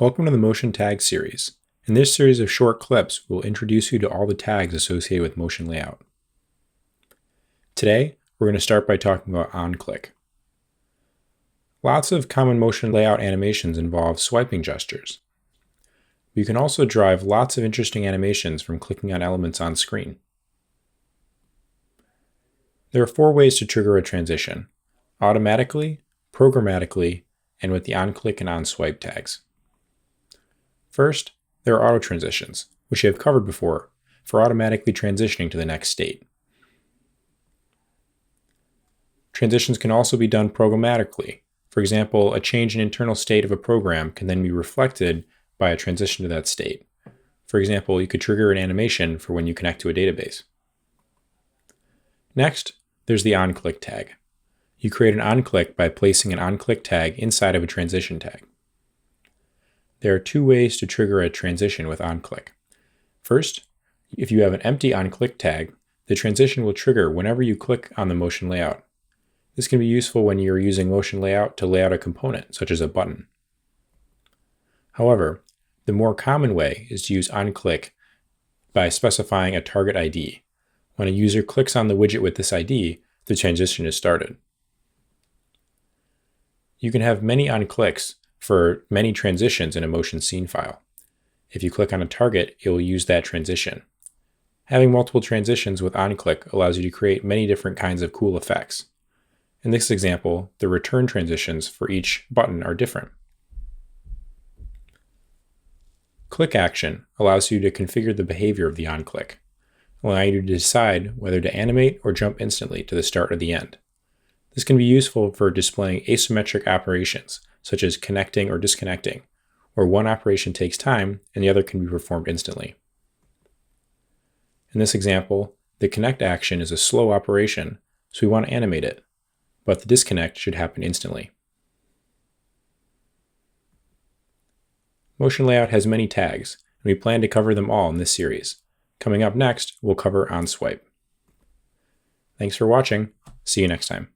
Welcome to the Motion Tag series. In this series of short clips, we'll introduce you to all the tags associated with motion layout. Today, we're going to start by talking about OnClick. Lots of common motion layout animations involve swiping gestures. You can also drive lots of interesting animations from clicking on elements on screen. There are 4 ways to trigger a transition: automatically, programmatically, and with the OnClick and OnSwipe tags. First, there are auto transitions, which you have covered before, for automatically transitioning to the next state. Transitions can also be done programmatically. For example, a change in internal state of a program can then be reflected by a transition to that state. For example, you could trigger an animation for when you connect to a database. Next, there's the OnClick tag. You create an OnClick by placing an OnClick tag inside of a transition tag. There are 2 ways to trigger a transition with OnClick. First, if you have an empty OnClick tag, the transition will trigger whenever you click on the motion layout. This can be useful when you're using motion layout to lay out a component, such as a button. However, the more common way is to use OnClick by specifying a target ID. When a user clicks on the widget with this ID, the transition is started. You can have many OnClicks for many transitions in a motion scene file. If you click on a target, it will use that transition. Having multiple transitions with OnClick allows you to create many different kinds of cool effects. In this example, the return transitions for each button are different. Click action allows you to configure the behavior of the OnClick, allowing you to decide whether to animate or jump instantly to the start or the end. This can be useful for displaying asymmetric operations, such as connecting or disconnecting, where one operation takes time and the other can be performed instantly. In this example, the connect action is a slow operation, so we want to animate it, but the disconnect should happen instantly. Motion layout has many tags, and we plan to cover them all in this series. Coming up next, we'll cover OnSwipe. Thanks for watching. See you next time.